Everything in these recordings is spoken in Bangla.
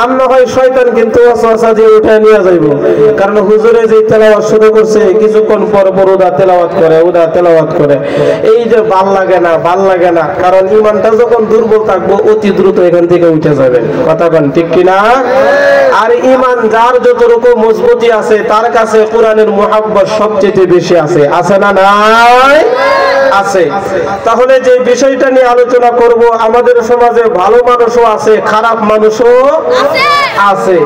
আমরা হয় শয়তান কিন্তু ওয়াসওয়াসা দিয়ে উঠে নিয়ে যাইব, কারণ হুজুরে যে তেলাওয়াত শুরু করছে কিছুক্ষণ পর পর ওদা তেলাওয়াত করে, এই যে ভাল লাগে না, কারণ ঈমানটা যখন দুর্বল থাকবো অতি দ্রুত এখান থেকে উঠে যাবে। কথা বলেন ঠিক কিনা? আর ঈমান যার যতটুকু মজবুতি আছে তার কাছে কোরআনের মুহাব্বত সবচেয়ে বেশি আছে না নাই? আছে। তাহলে যে বিষয়টা নিয়ে আলোচনা করব, আমাদের সমাজে ভালো মানুষও আছে, খারাপ মানুষও আছে।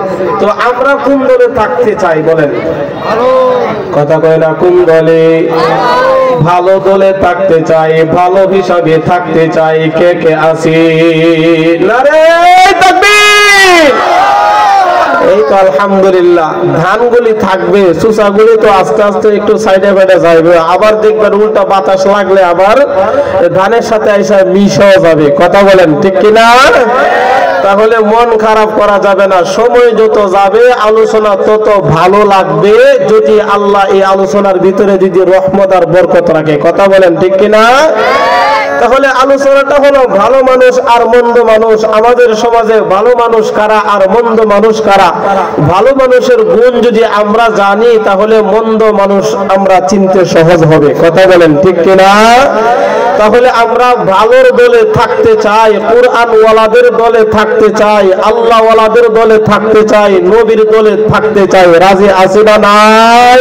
তো আমরা কোন দলে থাকতে চাই বলেন? কথা কয় না, কোন দলে? ভালো দলে থাকতে চাই, ভালো হিসাবে থাকতে চাই। কে কে আছি? নারে তাকবীর! এই তো আলহামদুলিল্লাহ। ধানগুলি থাকবে, সুসাগুলি তো আস্তে আস্তে একটু সাইডে বাইডে যাবে, আবার দেখবেন উল্টা বাতাস লাগলে আবার ধানের সাথে আইসা মিশ হয়ে যাবে। কথা বলেন ঠিক কিনা? তাহলে মন খারাপ করা যাবে না। সময় যত যাবে আলোচনা তত ভালো লাগবে, যদি আল্লাহ এই আলোচনার ভিতরে যদি রহমত আর বরকত রাখে। কথা বলেন ঠিক কিনা? তাহলে আলোচনাটা হলো ভালো মানুষ আর মন্দ মানুষ। আমাদের সমাজে ভালো মানুষ কারা আর মন্দ মানুষ কারা, ভালো মানুষের গুণ যদি আমরা জানি তাহলে মন্দ মানুষ আমরা চিনতে সহজ হবে। কথা বলেন ঠিক কিনা? তাহলে আমরা ভালোর দলে থাকতে চাই, কোরআন ওয়ালাদের দলে থাকতে চাই, আল্লাহ ওয়ালাদের দলে থাকতে চাই, নবীর দলে থাকতে চাই। রাজি আছি না নাই?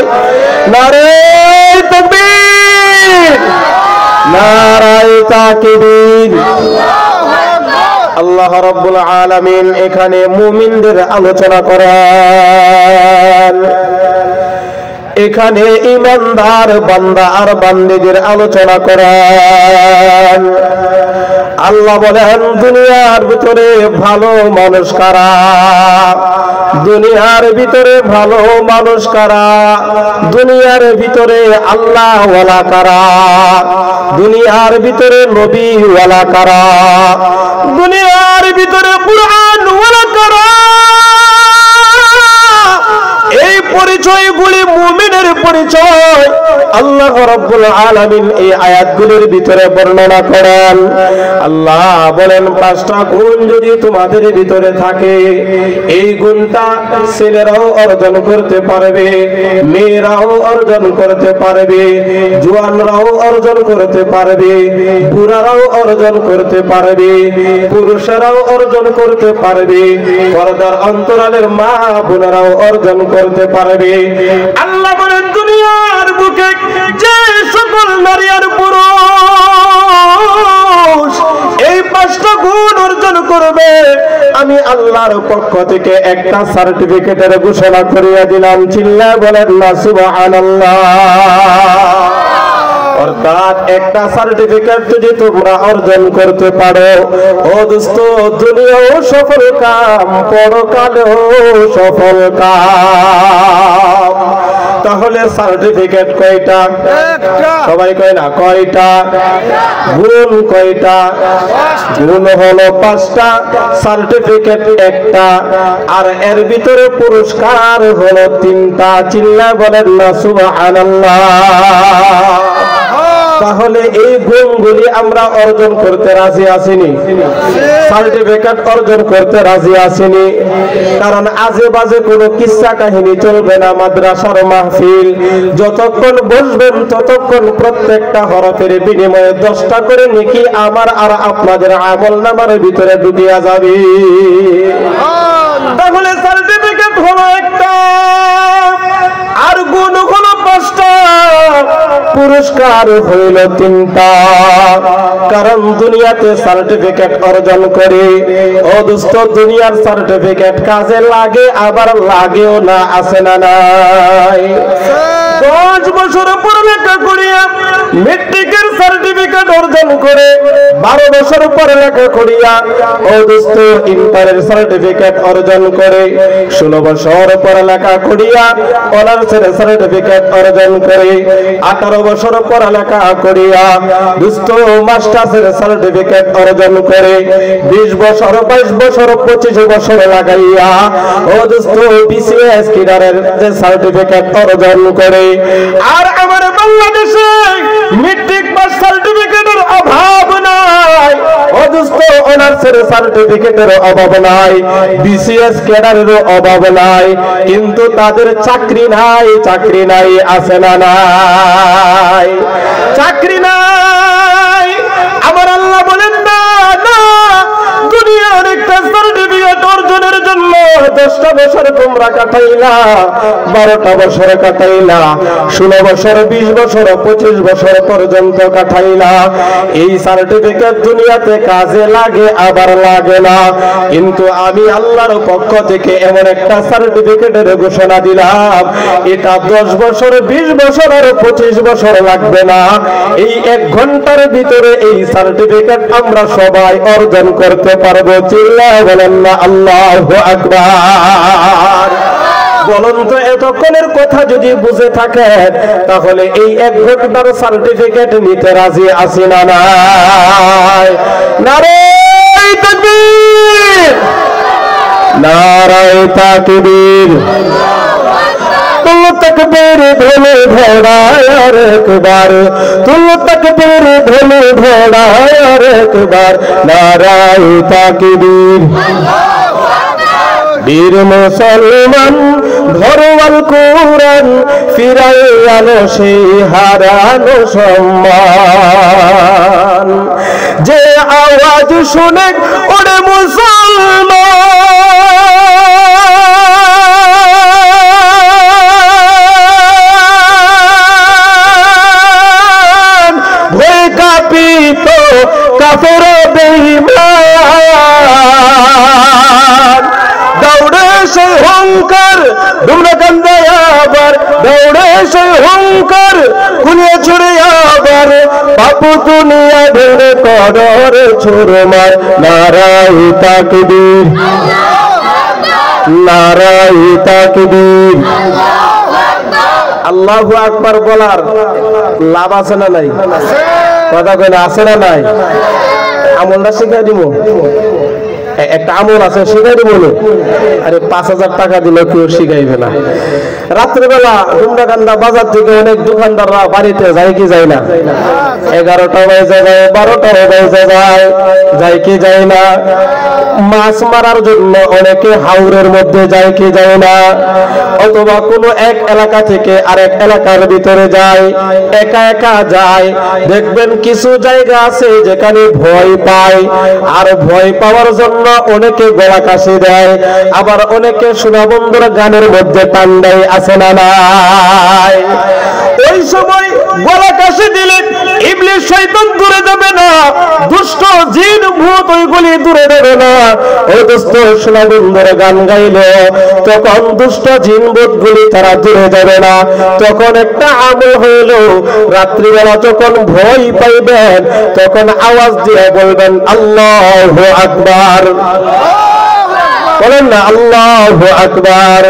নারে তাকবীর! নারায়ে তাকবীর! আল্লাহ রাব্বুল আলামিন এখানে মুমিনদের আলোচনা করেন, এখানে ঈমানদার বান্দা আর বান্দীদের আলোচনা করেন। আল্লাহ বলেন দুনিয়ার ভিতরে ভালো মানুষ কারা, দুনিয়ার ভিতরে ভালো মানুষ কারা, দুনিয়ার ভিতরে আল্লাহ ওয়ালা কারা, দুনিয়ার ভিতরে নবী ওয়ালা কারা, দুনিয়ার ভিতরে কুরআন ওয়ালা কারা। এই পরিচয়গুলি মুমিনের পরিচয়। আল্লাহ রাব্বুল আলামিন এই আয়াতগুলির ভিতরে বর্ণনা করেন। আল্লাহ বলেন পাঁচটা গুণ যদি তোমাদের ভিতরে থাকে, এই গুণটা ছেলেরাও অর্জন করতে পারবে, মেয়েরাও অর্জন করতে পারবে, জওয়ানরাও অর্জন করতে পারবে, বুড়ারাও অর্জন করতে পারবে, পুরুষেরাও অর্জন করতে পারবে, পর্দার অন্তরালের মা বোনেরাও অর্জন করতে পারবে। আল্লাহ বলেন দুনিয়ার বুকে যে সকল নারী আর পুরুষ এই পাঁচটা গুণ অর্জন করবে, আমি আল্লাহর পক্ষ থেকে একটা সার্টিফিকেটের ঘোষণা করিয়া দিলাম। চিল্লায় বলেন না সুবহানাল্লাহ। অর্থাৎ একটা সার্টিফিকেট যদি তোমরা অর্জন করতে পারো, ও দোস্ত দুনিয়াও সফল কাম, পরকালেও সফল কাম। তাহলে সার্টিফিকেট কয়টা? সবাই কয় না কয়টা? গুণ কয়টা? গুণ হলো পাঁচটা, সার্টিফিকেট একটা, আর এর ভিতরে পুরস্কার হলো তিনটা। চিল্লায় বলেন না সুবহানাল্লাহ। তাহলে এই গুণগুলি আমরা অর্জন করতে রাজি আসিনি, সার্টিফিকেট অর্জন করতে রাজি আসিনি। কারণ আজে বাজে কোনো কিস্সা কাহিনী চলবে না। মাদ্রাসার মাহফিল যতক্ষণ বসবেন ততক্ষণ প্রত্যেকটা হরফের বিনিময়ে 10টা করে নেকি আমার আর আপনাদের আমলনামার ভিতরে ঢুকিয়া যাবে। তাহলে সার্টিফিকেট হলো একটা, আর গুণ হলো 5টা, পুরস্কার হইল 3টা। কারণ দুনিয়াতে সার্টিফিকেট অর্জন করে, ও দোস্ত দুনিয়ার সার্টিফিকেট কাজে লাগে আবার লাগেও না, আছে না নাই? 10 বছর পড়ালেখা করিয়া মেট্রিকের সার্টিফিকেট অর্জন করে, 12 বছর পড়ালেখা করিয়া ও দোস্ত ইন্টারের সার্টিফিকেট অর্জন করে, 16 বছর পড়ালেখা করিয়া অনার্সের সার্টিফিকেট অর্জন করে, 18 বছর পড়ালেখা করিয়া দোস্ত মাস্টার্সের সার্টিফিকেট অর্জন করে, 20 বছর 22 বছর 25 বছর লাগাইয়া ও দোস্ত বিসিএস কিডারের যে সার্টিফিকেট অর্জন করে। আর আমার বাংলাদেশে মেট্রিক পাস সার্টিফিকেটের অভাব নাই। ও দোস্ত অনার্সের সার্টিফিকেটের অভাব নাই, বিসিএস ক্যাডারের অভাব নাই, কিন্তু তাদের চাকরি নাই, চাকরি নাই, আছে না নাই? চাকরি নাই। আমার আল্লাহ বলেন না, না, দুনিয়ার একটা সার্টিফিকেট অর্জনের জন্য 10টা বছর তোমরা কাটাইলা, 12টা বছর কাটাইলা, 16 বছর, 20 বছর, 25 বছর পর্যন্ত কাটাইলা। এই সার্টিফিকেট দুনিয়াতে কাজে লাগে আবার লাগে না, কিন্তু আমি আল্লাহর পক্ষ থেকে এমন একটা সার্টিফিকেটের ঘোষণা দিলাম, এটা 10 বছর, 20 বছর আর 25 বছর লাগবে না। এই 1 ঘন্টার ভিতরে এই সার্টিফিকেট আমরা সবাই অর্জন করতে পারবো। চিল্লায় বলেন না আল্লাহু আকবার। বলুন তো, এতক্ষণের কথা যদি বুঝে থাকেন তাহলে এই 1 ঘন্টার সার্টিফিকেট নিতে রাজি আছি না নাই? নারায়ে তাকবীর, নারায়ে তাকবীর, তুল্লু তকবীর ধনে ভোড়ায় আর একবার, তুল্লু তকবীর ধনে ভোড়ায় আর একবার, নারায়ে তাকবীর। বীর মুসলমান ধরওয়াল কুরআন ফিরাই আলো সেই হারানো সম্মান, যে আওয়াজ শুনে ওরে মুসলমান, ভয়ে কাঁপিত কাফের বেঈমান, দৌড়ে সেই হংকার ডুমরা কান্দায় আবার, দৌড়ে সেই হংকার খুলে ছুড়ে আবার, বাপু দুনিয়া ঢেড়ে করর ছুরমার, নারায়ে তাকবীর, নারায়ে তাকবীর। আল্লাহু আকবার বলার লাভ আছে না নাই? কথা কই না, আছে না নাই? আমলটা শিখাই দিব, একটা আমল আছে শিখাই দিব। আরে 5000 টাকা দিলে কেউ শিখাইবে না। রাত্রেবেলা ডুমরাকান্দা বাজার থেকে অনেক দোকানদাররা বাড়িতে যায় কি যায় না? 11টা বাজে যায়, 12টা বাজে যায়, যায় কি যায় না? মাছ মারার জন্য অনেকে হাওরের মধ্যে যায় কি যায় না? অথবা কোনো এক এলাকা থেকে আরেক এলাকার ভিতরে যায়, একা একা যায়। দেখবেন কিছু জায়গা আছে যেখানে ভয় পায়, আর ভয় পাওয়ার জন্য অনেকে গলা কাশি দেয়, আবার অনেকে সোনাবন্ধুর গানের মধ্যে টান দেয়, আছে না নাই? ওই সময় গলা কাশি দিলে ইবলিস শয়তান দূরে যাবে না, দুষ্ট জিন ভূত ওইগুলি দূরে যাবে না। ওই দুষ্ট সোনাবন্ধুর গান গাইলে তখন দুষ্ট জিন ভূত গুলি তারা দূরে যাবে না। তখন একটা আমল হইল, রাত্রিবেলা যখন ভয় পাইবেন তখন আওয়াজ দিয়ে বলবেন আল্লাহু আকবার। বলেন না আল্লাহু আকবার।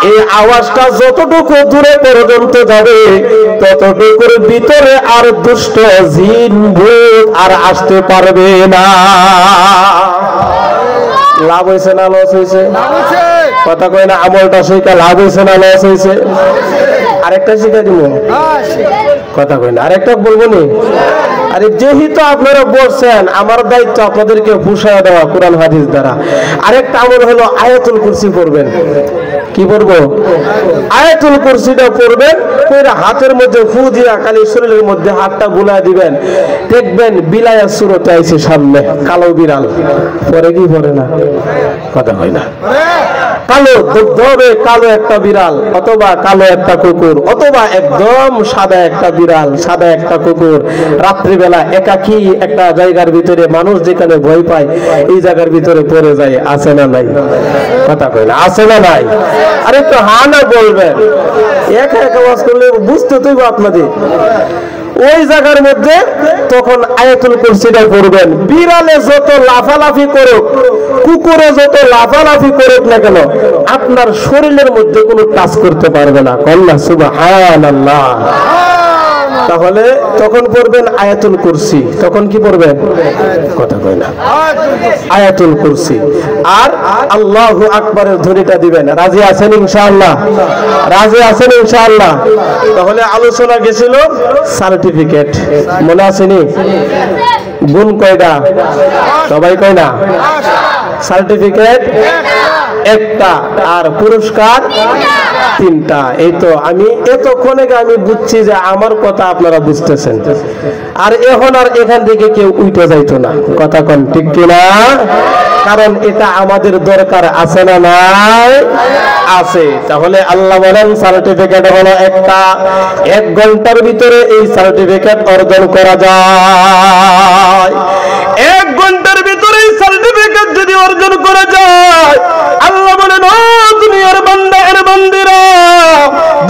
এই আওয়াজটা যতটুকু দূরে পর্যন্ত যাবে ততটুকুর ভিতরে আর দুষ্ট জিন ভূত আর আসতে পারবে না। লাভ হয়েছে না লস হয়েছে? কথা কয় না, আমলটা শিখা লাভ হয়েছে না লস হয়েছে? আরেকটা শিখা দিব, কথা কয় না, আরেকটা বলবো নি। আরে যেহেতু আপনারা বলছেন, আমার দায়িত্ব আপনাদেরকে বুঝাইয়া দেওয়া কোরআন হাদিস দ্বারা। আরেকটা আমল হলো আয়াতুল কুরসি পড়বেন। কি পড়বো? আয়াতুল কুরসিটা পড়বেন, পড়ে হাতের মধ্যে ফু দিয়া খালি শরীরের মধ্যে হাতটা বুলাই দিবেন, দেখবেন বিলায়া সুরতে আইছে সামনে কালো বিড়াল। পরে কি পড়ে না? কথা হয় না। কালো ধবধবে কালো একটা বিড়াল, অথবা কালো একটা কুকুর, অথবা একদম সাদা একটা বিড়াল, সাদা একটা কুকুর রাত্রিবেলা একাকী একটা জায়গার ভিতরে, মানুষ যেখানে ভয় পায় এই জায়গার ভিতরে পড়ে যায়, আছে না নাই? কথা কই না, আছে না নাই? আরে তো হ্যাঁ না বলবেন, একা একা ওয়াজ করলে বুঝতে তৈব আপনাদের। ওই জায়গার মধ্যে তখন আয়াতুল কুরসিটা পড়বেন। বিড়ালে যত লাফালাফি করুক, কুকুরে যত লাফালাফি করুক না কেন, আপনার শরীরের মধ্যে কোনো টাচ করতে পারবে না। কল্লা সুবহানাল্লাহ। তাহলে তখন পড়বেন আয়াতুল কুরসি। তখন কি পড়বেন? কথা কয় না। আয়াতুল কুরসি আর আল্লাহু আকবারের ধ্বনিটা দিবেন। রাজি আছেন ইনশাআল্লাহ? রাজি আছেন ইনশাআল্লাহ? তাহলে আলোচনা গেছিল সার্টিফিকেট, মনে আসেনি? গুণ কয়টা? সবাই কয় না? সার্টিফিকেট একটা আর পুরস্কার তিনটা। এই তো আমি এতক্ষণে আমি বুঝছি যে আমার কথা আপনারা বুঝতেছেন। আর এখন আর এখান থেকে কেউ উঠে যাইতো না, কথা কোন ঠিক কিনা? কারণ এটা আমাদের দরকার আছে না নাই? আছে। তাহলে আল্লাহ বলেন সার্টিফিকেট হলো একটা, 1 ঘন্টার ভিতরে এই সার্টিফিকেট অর্জন করা যায়। 1 ঘন্টার ভিতরে এই সার্টিফিকেট যদি অর্জন করা যায়, আল্লাহ বলেন ও দুনিয়ার বান্দা এর বান্দিরা,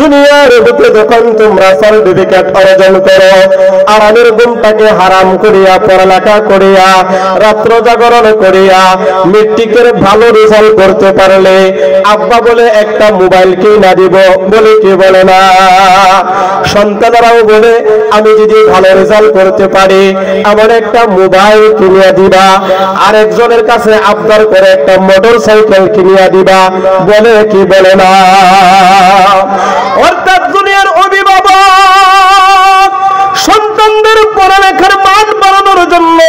দুনিয়ার ভিতরে যখন তোমরা সার্টিফিকেট অর্জন করো, আরামের ঘুমটাকে হারাম করিয়া, পড়ালেখা করিয়া, রাত্র জাগরণ করিয়া মেট্রিকের ভালো রেজাল্ট করতে পারলে আব্বা বলে একটা মোবাইল কিনা দিব, বলে কি বলে না? সন্তানরাও বলে আমি যদি ভালো রেজাল্ট করতে পারি আমার একটা মোবাইল কিনিয়া দিবা, আরেকজনের কাছে আবদার করে একটা মোটর সাইকেল কিনিয়া দিবা, বলে কি বলে না? অর্থাৎ দুনিয়ার অভিভাবক সন্তানদের পড়ালেখার মান বাড়ানোর জন্য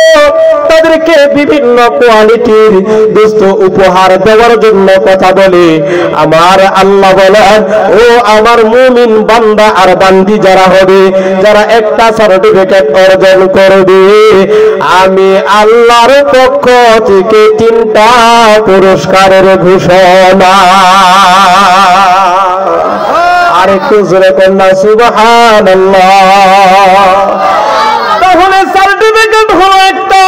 তাদেরকে বিভিন্ন কোয়ালিটির দোস্ত উপহার দেওয়ার জন্য কথা বলে। আমার আল্লাহ বলেন ও আমার মুমিন বান্দা আর বান্দি যারা হবে, যারা একটা সার্টিফিকেট অর্জন করবে, আমি আল্লাহর পক্ষ থেকে 3টা পুরস্কারের ঘোষণা। আরেকটু জোরে কন্যা সুবহানাল্লাহ। তাহলে সার্টিফিকেট হলো একটা,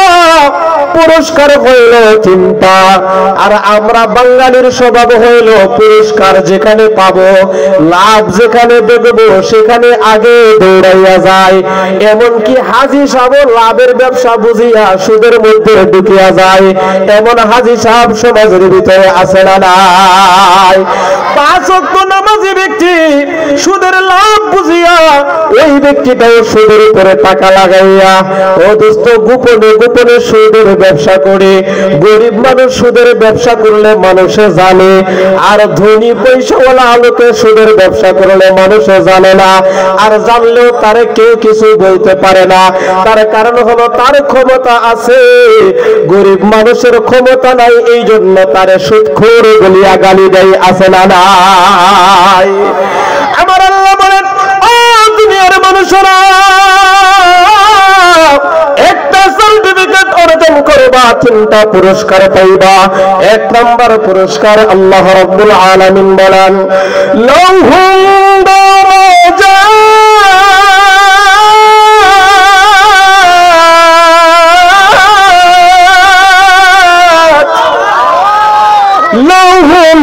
পুরস্কার হইল 3টা। আর আমরা বাঙালির স্বভাব হইল পুরস্কার যেখানে পাবো, লাভ যেখানে দেখবো সেখানে আগে দৌড়াইয়া যায়। এমনকি হাজি সাহেব লাভের ব্যবসা বুঝিয়া সুদের মধ্যে ঢুকিয়া যায়, এমন হাজি সাহেব সমাজের ভিতরে আছে না নাই? 5 ওয়াক্ত নামাজি ব্যক্তি সুদের লাভ বুঝিয়া ওই ব্যক্তিটাও সুদের উপরে টাকা লাগাইয়া ও দোস্ত গোপনে গোপনে সুদের ব্যবসা করে। গরিব মানুষ সুদের ব্যবসা করলে মানুষে জানে, আর ধনী পয়সাওয়ালা লোকে সুদের ব্যবসা করলে মানুষে জানে না, আর জানলেও তারে কেউ কিছু বলতে পারে না। তার কারণ হলো তার ক্ষমতা আছে, গরিব মানুষের ক্ষমতা নাই, এই জন্য তারে সুদখোর বলিয়া গালি দেয়, আছে না নাই? আমার আল্লাহ বলেন ও দুনিয়ার মানুষেরা, একটা সার্টিফিকেট অর্জন করবা, 3টা পুরস্কার পাইবা। 1 নম্বর পুরস্কার আল্লাহ রাব্বুল আলামিন বলেন লাহুম দারাজাত, লাহুম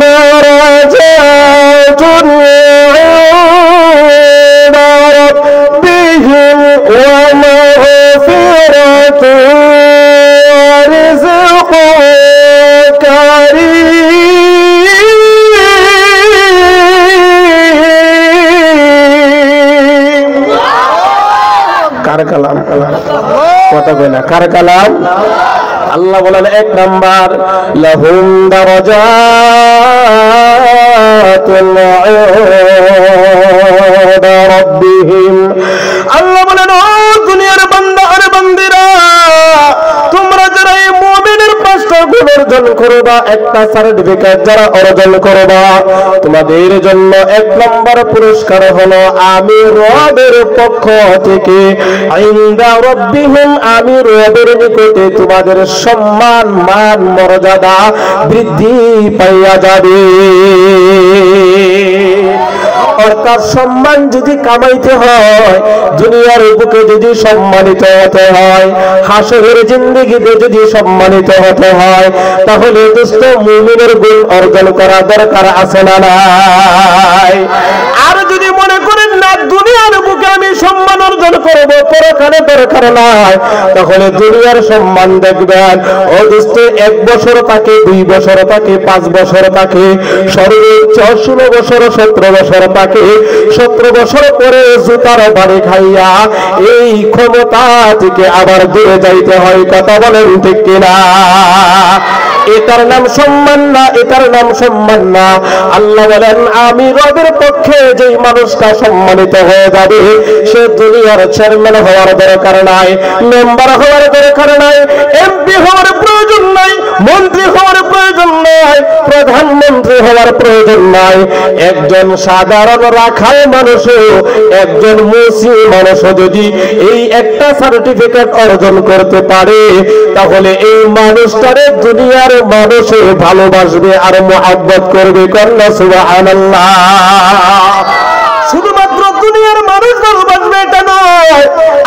দারাজাতুন ইনদা রাব্বিহিম ওয়া মাগফিরাতুন ওয়া রিজকুন কারীম। কার কালাম? কথা কই না, কার কালাম? আল্লাহ বলেন 1 নাম্বার লাহুম দারাজাতুন ইনদা রাব্বিহিম। আল্লাহ বলেন ও দুনিয়ার বান্দা আর বান্দিরা, তোমরা যারা এই মুমিনের 5টা গুণ অর্জন করবা, একটা সার্টিফিকেট যারা অর্জন করবা, তোমাদের জন্য 1 নম্বর পুরস্কার হলো আমি রবের পক্ষ থেকে ইনদা রাব্বিহিম, আমি রবের নিকটে তোমাদের সম্মান মান মর্যাদা বৃদ্ধি পাইয়া যাবে। অর্থাৎ সম্মান যদি কামাইতে হয়, দুনিয়ার বুকে যদি সম্মানিত হতে হয়, হাসরের জিন্দেগিতে যদি সম্মানিত হতে হয়, তাহলে দোস্ত মুমিনের গুণ অর্জন করা দরকার আছে না নাই? আর যদি মনে করেন না দুনিয়া দুনিয়ার বুকে আমি সম্মান অর্জন করব, পরকালে দরকার নাই, তাহলে দুনিয়ার সম্মান দেখবেন। ও দোস্ত, 1 বছর থাকে, 2 বছর থাকে, 5 বছর থাকে, সর্বোচ্চ 16 বছর 17 বছর থাকে। 17 বছর পরে জুতার বাড়ি খাইয়া এই ক্ষমতা থেকে আবার দূরে যাইতে হয়। কথা বলেন ঠিক কিনা? এটার নাম সম্মান না, এটার নাম সম্মান না। আল্লাহ বলেন, আমি রবের পক্ষে যেই মানুষটা সম্মানিত হয়ে যাবে, সে দুনিয়ার চেয়ারম্যান হওয়ার দরকার নাই, মেম্বার হওয়ার দরকার নাই, এমপি হওয়ার প্রয়োজন নাই, মন্ত্রী হওয়ার প্রয়োজন নাই, প্রধানমন্ত্রী হওয়ার প্রয়োজন নাই। একজন সাধারণ রাখাল মানুষও, একজন মুসলিম মানুষও যদি এই একটা সার্টিফিকেট অর্জন করতে পারে, তাহলে এই মানুষটারে দুনিয়ার মানুষে ভালোবাসবে আর মুহাব্বত করবে। কন্যা সুবহানাল্লাহ। শুধুমাত্র দুনিয়ার মানুষ ভালোবাসবে এটা নয়,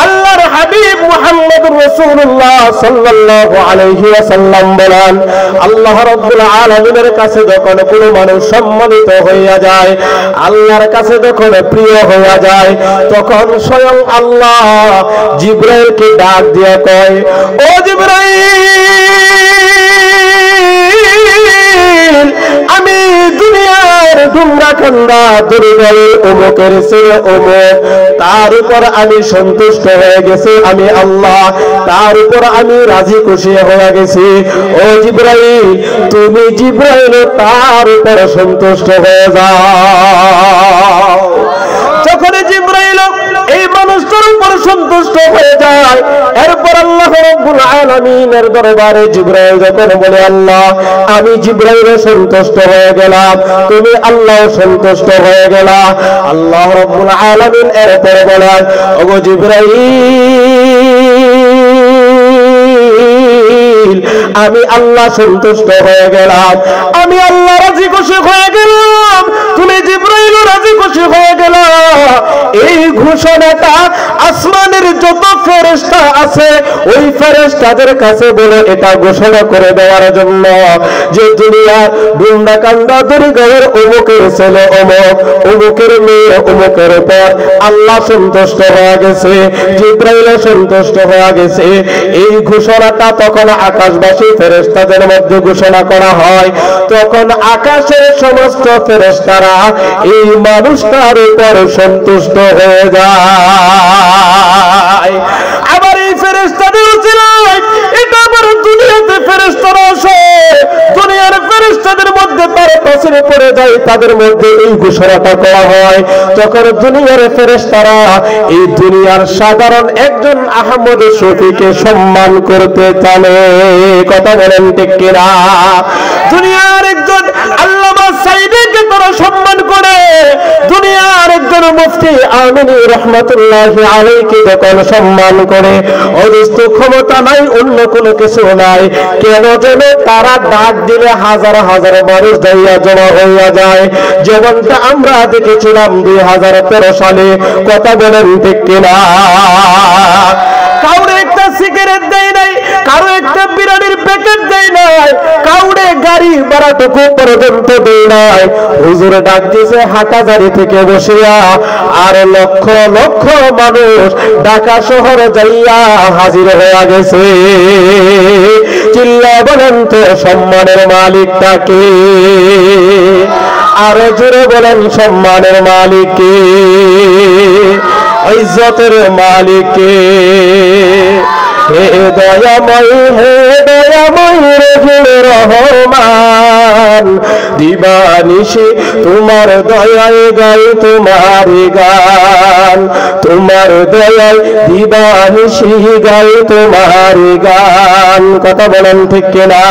আল্লাহর হাবিব মুহাম্মদুর রাসূলুল্লাহ সাল্লাল্লাহু আলাইহি ওয়াসাল্লাম বলেন, আল্লাহ রাব্বুল আলামিনের কাছে যখন কোনো মানুষ সম্মানিত হইয়া যায়, আল্লাহর কাছে যখন প্রিয় হইয়া যায়, তখন স্বয়ং আল্লাহ জিবরাইলকে ডাক দিয়ে কয়, ও জিবরাইল, আমি দুনিয়ার ডুমরাকান্দা দুর্গের অমুকের ছেলে অমুক, তার উপর আমি সন্তুষ্ট হয়ে গেছি, আমি আল্লাহ তার উপর আমি রাজি খুশি হয়ে গেছি। ও জিবরাইল, তুমি জিবরাইল তার উপর সন্তুষ্ট হয়ে যাও। যখন জিবরাইল এই মানুষটার উপর সন্তুষ্ট হয়ে যায়, এরপর আল্লাহ রাব্বুল আলামিনের দরবারে জিবরাইল যখন বলে, আল্লাহ আমি জিবরাইল সন্তুষ্ট হয়ে গেলাম, তুমি আল্লাহ সন্তুষ্ট হয়ে গেলা, আল্লাহ রাব্বুল আলামিন এরপর বলেন, ওগো জিবরাইল, আমি আল্লাহ সন্তুষ্ট হয়ে গেলাম, আমি আল্লাহ রাজি খুশি হয়ে গেলাম, তুমি জিবরাইল রাজি খুশি হয়ে গেল। এই ঘোষণাটা আসমানের যত ফেরেশতা আছে ওই ফেরেশতাদের কাছে বলে এটা ঘোষণা করে দেওয়ার জন্য যে দুনিয়ার ডুমরাকান্দা দুর্গের অমুকের ছেলে অমুক, অমুকের মেয়ে অমুকের উপর আল্লাহ সন্তুষ্ট হয়ে গেছে, জিবরাইল সন্তুষ্ট হয়ে গেছে। এই ঘোষণাটা তখন আকাশবাসী ফেরেশতাদের মধ্যে ঘোষণা করা হয়, তখন আকাশের সমস্ত ফেরেশতারা এই মানুষটার উপর সন্তুষ্ট হয়ে যায়। আবার এই ফেরেশতাদের উচিলায় এটা আবার দুনিয়াতে ফেরেশতারা আসে, দুনিয়ার ফেরেশতাদের মধ্যে তার পাশে পড়ে যায়, তাদের মধ্যে এই ঘোষণাটা করা হয়। তখন দুনিয়ার ফেরেশতারা এই দুনিয়ার সাধারণ একজন আহমদ শফিকে সম্মান করতে জানে। কথা বলেন ঠিক কিনা? দুনিয়ার একজন আল্লামা সাইদিকে তারা সম্মান করে, দুনিয়ার একজন মুফতি আমিনী রাহমাতুল্লাহি আলাইহি যখন সম্মান করে, অদস্ত ক্ষমতা নাই, অন্য কোনো কিছু নাই, কেন যেন তারা ডাক দিলে হাজার হাজার মানুষ দাঁড়িয়ে জমা হইয়া যায়, যেমনটা আমরা দেখেছিলাম 2013 সালে। কথা বলেন ঠিক কিনা? কাউরে একটা সিগারেট দেয় নাই, কারো একটা বিরিয়ানির প্যাকেট দেয় নাই, কাউরে গাড়ি ভাড়াটুকু পর্যন্ত দেয় নাই। হুজুর ডাক দিয়েছে হাটাজারি থেকে বসিয়া, আর লক্ষ লক্ষ মানুষ ঢাকা শহর যাইয়া হাজির হয়ে গেছে। চিল্লা বলেন তো সম্মানের মালিকটা কে? আরো জোরে বলেন সম্মানের মালিক কে? ইজ্জতের মালিক কে? হে দয়াময়, হে দয়াময় রহিম রহমান, দিবানিশি তোমার দয়ায় গাই তোমার গান, তোমার দয়ায় দিবানিশি গাই তোমার গান। কথা বলেন ঠিক কিনা?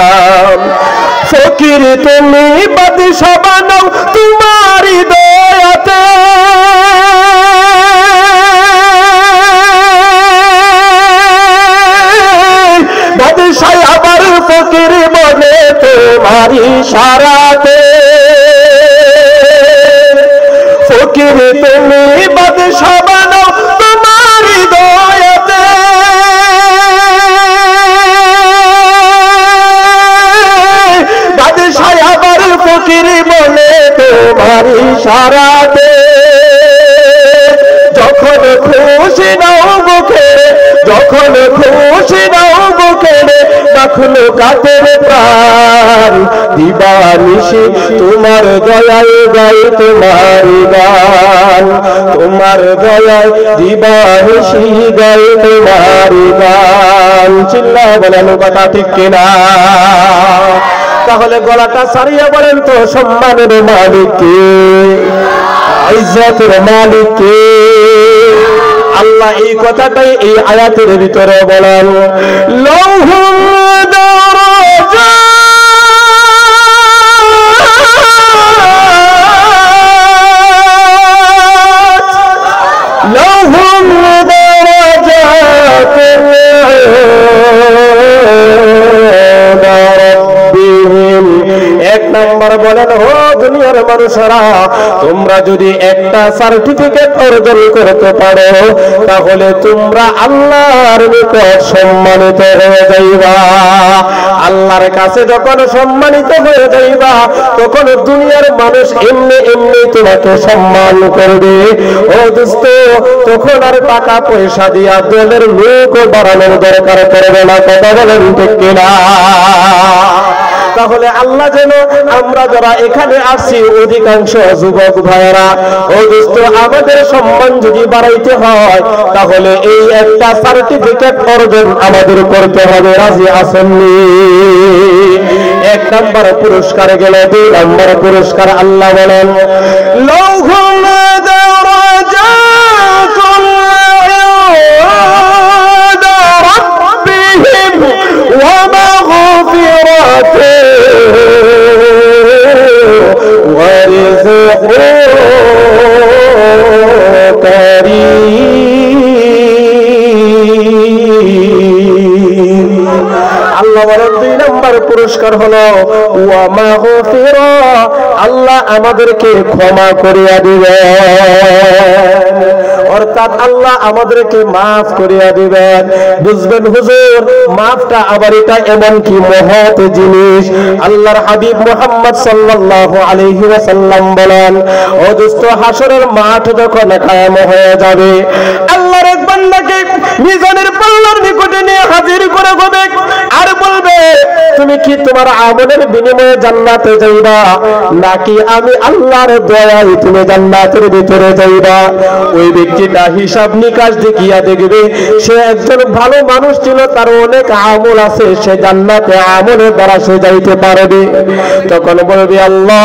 ফকির তুমি বাদশা বানাও তোমারই দয়াতে, বাদশা আবার ফকির বলে তোমারই ইশারাতে। ফকির তুমি বাদশা বানাও তোমারই দয়াতে, বাদশা আবার ফকির বলে তোমারই ইশারাতে। ঘষে দাও বুকেরে রাখলো কাতের প্রাণ দিবানিশি তোমার দয়ায় গাই তোমার গান তোমার দয়ায় দিবানিশি গাই তোমার গান চিল্লা বলেন কথা ঠিক কিনা তাহলে গলাটা ছাড়িয়ে বলেন তো সম্মানের মালিক কে ইজ্জতের মালিক কে আল্লাহ এই কথাটাই এই আয়াতের ভিতরে বলেন লাহুম দারাজাত লাহুম দারাজাত এক নাম্বার বলেন ও দুনিয়ার মানুষেরা তোমরা যদি একটা সার্টিফিকেট অর্জন করতে পারো তাহলে তোমরা আল্লাহর নিকট সম্মানিত হয়ে যাইবা আল্লাহর কাছে যখন সম্মানিত হয়ে যাইবা তখন দুনিয়ার মানুষ এমনি এমনি তোমাকে সম্মান করবে ও দোস্ত তখন আর টাকা পয়সা দিয়া দলের লোক বাড়ানোর দরকার পড়বে না কথা বলেন ঠিক কিনা তাহলে আল্লাহ যেন আমরা যারা এখানে আসছি অধিকাংশ যুবক ভাইয়েরা ও দোস্ত আমাদের সম্মান যদি বাড়াইতে হয় তাহলে এই একটা সার্টিফিকেট অর্জন আমাদের করতে হবে রাজি আসেননি এক নাম্বার পুরস্কার গেল দুই নাম্বার পুরস্কার আল্লাহ বলেন লাহুম দারাজাতুন ইনদা রাব্বিহিম ওয়া মাগফিরাতুন ওয়া রিজকুন কারীম আল্লাহ বলেন দুই নাম্বার পুরস্কার হলো ওয়া মাগফিরা আল্লাহ আমাদেরকে ক্ষমা করিয়া দিবেন অর্থাৎ আল্লাহ আমাদেরকে মাফ করিয়া দিবেন বুঝবেন হুজুর মাফটা আবার এটা এমন কি মহৎ জিনিস আল্লাহর হাবিব মুহাম্মদ সাল্লাল্লাহু আলাইহি ওয়াসাল্লাম বলেন ও দোস্ত হাসরের মাঠ যখন কায়েম হয়ে যাবে আল্লাহর এক বান্দাকে মিজানের পাল্লার নিকটে নিয়ে হাজির করে হবে আর বলবে তুমি কি তোমার আমলের বিনিময়ে জান্নাতে যাইবা নাকি আমি আল্লাহর দয়ায় তুমি জান্নাতের ভিতরে যাইবা ওই ব্যক্তিটা হিসাব নিকাশ দেখিয়া দেখবে সে একজন ভালো মানুষ ছিল তার অনেক আমল আছে সে জান্নাতে আমলের দ্বারা সে যাইতে পারবে তখন বলবে আল্লাহ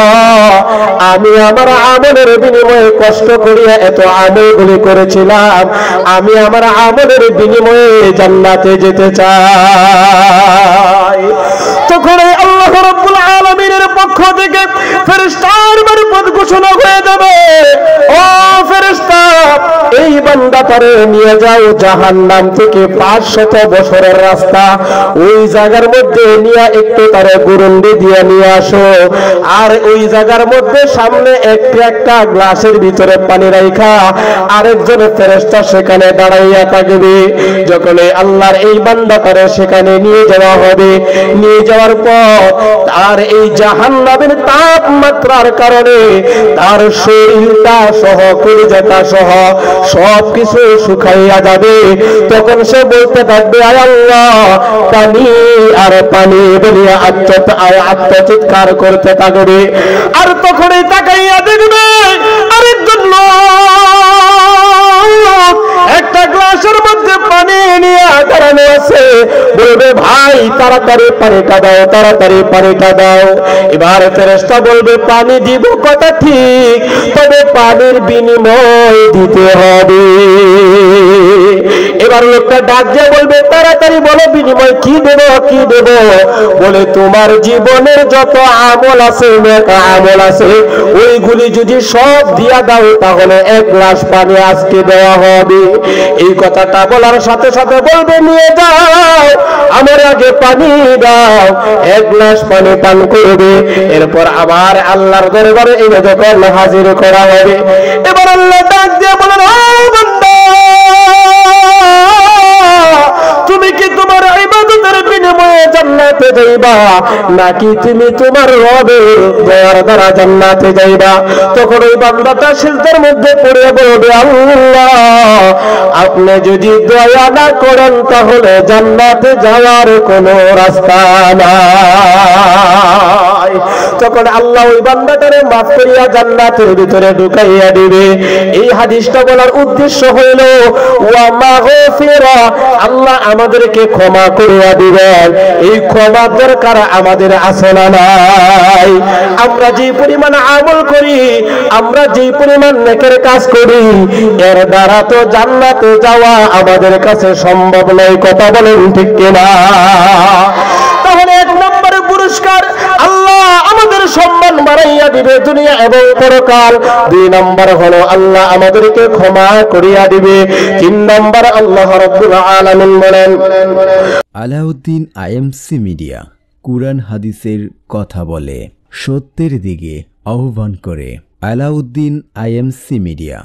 আমি আমার আমলের বিনিময়ে কষ্ট করিয়া এত আমলগুলি করেছিলাম আমি আমার আমলের বিনিময়ে জান্নাতে যেতে চাই তখন আল্লাহ রাব্বুল আলামিনের পক্ষ থেকে ফেরেশতার মারফত ঘোষণা হয়ে যাবে ও ফেরেশতা এই বান্দাটারে নিয়ে যাও জাহান্নাম থেকে 500 বছরের রাস্তা ওই জায়গার মধ্যে নিয়ে একটু তারে গুরুন্ডি দিয়ে নিয়ে আসো আর ওই জায়গার মধ্যে সামনে একটা গ্লাসের ভিতরে পানি রাখা আরেকজন ফেরেশতা সেখানে দাঁড়াইয়া থাকবে যখন আল্লাহর এই বান্দাটারে সেখানে নিয়ে যাওয়া হবে নিয়ে যাওয়ার পর তার এই জাহান্নামের তাপমাত্রার কারণে তার শরীরটা সহ কলিজাটা সহ সবকিছু শুকাইয়া যাবে তখন সে বলতে থাকবে আয় আল্লাহ পানি আর পানি বলিয়া আত্মচিৎকার করতে থাকবে আর তখনই তাকাইয়া দেখবে আরেকজন লোক একটা গ্লাসের মধ্যে পানি নিয়ে দাঁড়ানো আছে বলবে ভাই তাড়াতাড়ি পানিটা দাও তাড়াতাড়ি পানিটা দাও এবার ফেরেশতা বলবে পানি দিব কথা ঠিক তবে পানির বিনিময় দিতে হবে এবার লোকটা ডাক দিয়ে বলবে তাড়াতাড়ি বলো বিনিময় কি দেব বলে তোমার জীবনের যত আমল আছে আমল আছে ওইগুলি যদি সব দিয়া দাও তাহলে এক গ্লাস পানি আজকে দেওয়া হবে এই কথাটা বলার সাথে সাথে বলবে নিয়ে যাও আমার আগে পানি দাও এক গ্লাস পানি পান করবে এরপর আবার আল্লাহর দরবারে এনে যখন হাজির করা হবে এবার আল্লাহ ডাক দিয়ে বলেন ও বান্দা তুমি কি তোমার ইবাদতের বিনিময়ে জান্নাতে যাইবা নাকি তুমি তোমার রবের দয়ার দ্বারা জান্নাতে যাইবা? তখন ওই বান্দাটা সিজদার মধ্যে পড়ে বলবে, আল্লাহ আপনি যদি দয়া না করেন তাহলে জান্নাতে যাওয়ার কোনো রাস্তা নাই। তখন আল্লাহ ওই বান্দাটারে মাফ করিয়া জান্নাতের ভিতরে ঢুকাইয়া দিবে। এই হাদিসটা বলার উদ্দেশ্য হইল ওয়া মাগফিরা, আল্লাহ আমাদেরকে ক্ষমা করিয়া দিবেন। এই ক্ষমা দরকার আমাদের আছে না নাই? আমরা যে পরিমাণ আমল করি, আমরা যে পরিমাণ নেকের কাজ করি, এর দ্বারা তো জান্নাতে যাওয়া আমাদের কাছে সম্ভব নয়। কথা বলেন ঠিক কিনা? তাহলে এক নম্বরে পুরস্কার আল্লাহ আমাদের সম্মান বাড়াইয়া দিবে দুনিয়া এবং পরকাল। দুই নম্বর হলো আল্লাহ আমাদেরকে ক্ষমা করিয়া দিবে। তিন নম্বর আল্লাহ রাব্বুল আলামিন বলেন, আলাউদ্দিন আইএমসি মিডিয়া কুরআন হাদিসের কথা বলে, সত্যের দিকে আহ্বান করে। Alauddin IMC media.